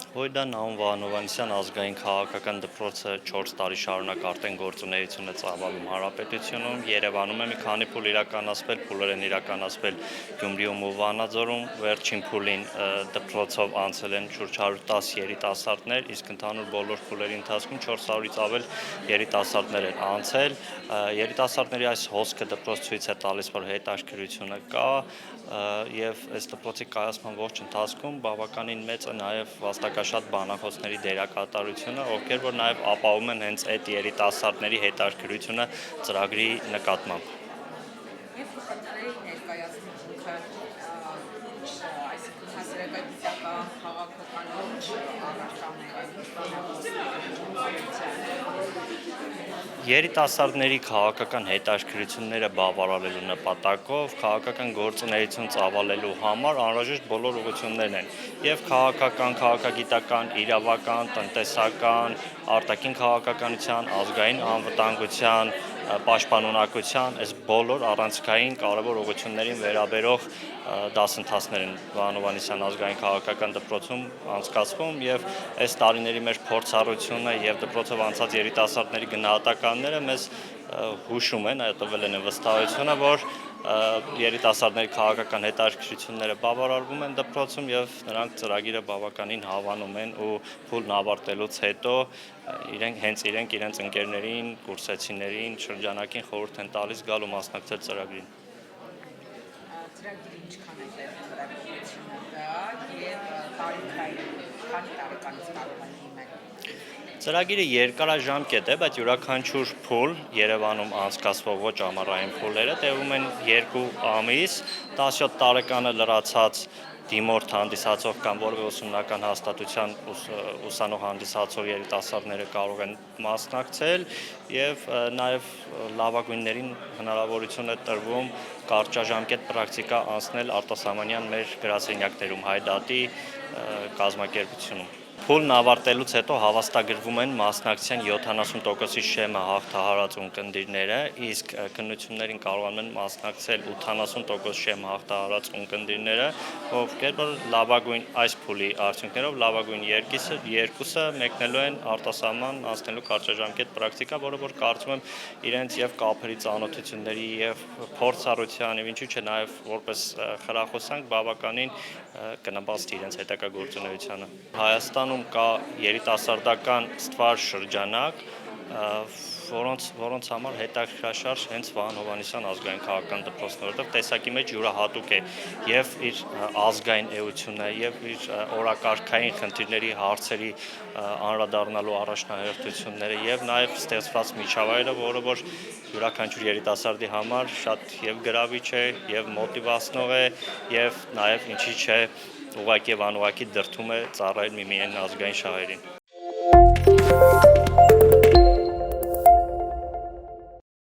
Հույդա Նաում Վահանովանեսյան ազգային քաղաքական դպրոցը 4 տարի շարունակ արդեն գործունեություն է ծավալում Հանրապետությունում, Երևանում է մի քանի փուլ իրականացվել, փուլեր են իրականացվել Գյումրիում ու Վանաձորում, վերջին փուլին դպրոցով անցել են շուրջ 110 երիտասարդներ, իսկ ընդհանուր բոլոր փուլերի ընթացքում 400-ից ավել երիտասարդներ են անցել, երիտասարդների այս հոսքը դպրոց ցույց է տալիս, որ հետաքրքրությունը կա, եւ այս դպրոցի կայացման ողջ ընթացքում բավականին մեծ է նաեւ վաստակաշատ բանախոսների դերակատարությունը, ովքեր որ նաեւ ապահովում են հենց այդ երիտասարդների հետաքրքրությունը ծրագրի նկատմամբ։ Եվ կխնդրեի ներկայացնել ինքը այսինքն հասարակագիտական, քաղաքական Երիտասարդների քաղաքական հետաքրքրությունները բավարարելու նպատակով քաղաքական գործունեություն ծավալելու համար անհրաժեշտ բոլոր ուղղություններն են եւ քաղաքական, քաղաքագիտական, իրավական, տնտեսական, արտաքին քաղաքականության, ազգային անվտանգության, պաշտպանունակության, այս բոլոր առանցքային կարևոր ուղղություններին վերաբերող դասընթացներ են Վահանովանեսյան ազգային քաղաքական դպրոցում անցկացվում եւ այս տարիների մեր փորձառությունը եւ դպրոցով անցած երիտասարդների գնահատականները մեզ հուշում են, տվել են վստահությունը, որ երիտասարդների քաղաքական հետաքրքրությունները բավարարվում են դպրոցում եւ նրանք ծրագիրը բավականին հավանում են ու փուլն ավարտելուց հետո իրենք իրենց ընկերներին, կուրսեցիներին, շրջանակին խորհուրդ են տալիս գալ ու մասնակցել ծրագրին։ ծրագիրը ինչքան է տևում դա եւ տարիքային քանի տարեկանից կարող են լինել։ Ծրագիրը երկարաժամկետ է, բայց յուրաքանչյուր փուլ Երևանում անցկացվող ոչ ամառային փուլերը տևում են 2 ամիս, 17 տարեկանը լրացած դիմորդ հանդիսացող կամ որևէ ուսումնական հաստատության ուսանող հանդիսացող երիտասարդները կարող են մասնակցել եւ նաեւ լավագույններին հնարավորություն է տրվում կարճաժամկետ պրակտիկա անցնել արտասահմանյան մեր գրասենյակներում Հայդատի կազմակերպությունում։ Փուլն ավարտելուց հետո հավաստագրվում են մասնակցության 70%-ի շեմը հաղթահարած ունկնդիրները, իսկ քննություններին կարողանում են մասնակցել 80% շեմը հաղթահարած ունկնդիրները, ովքեր որ լավագույն այս փուլի արդյունքներով լավագույն երկուսը մեկնելու են արտասահման անցնելու կարճաժամկետ պրակտիկա, որը որ կարծում եմ իրենց եւ կապերի ծանոթությունների եւ փորձառության եւ ինչու՞ չէ նաեւ որպես խրախուսանք բավականին կնպաստի իրենց հետագա գործունեությանը։ Հայաստանում կա երիտասարդական ստվար շրջանակ, որոնց համար հետաքրքրաշարժ հենց Վահանովանեսյան ազգային քաղաքական դպրոցն է, որտեղ տեսակի մեջ յուրահատուկ է եւ իր ազգային էությունը եւ իր օրակարգային խնդիրների հարցերի անդրադառնալու առաջնահերթությունները եւ նաեւ ստեղծված միջավայրը, որը որ յուրաքանչյուր երիտասարդի համար շատ եւ գրավիչ է եւ մոտիվացնող է եւ նաեւ ինչի՞ չէ ուղղակի եւ անուղղակի դրդում է ծառայել միմիայն ազգային շահերին։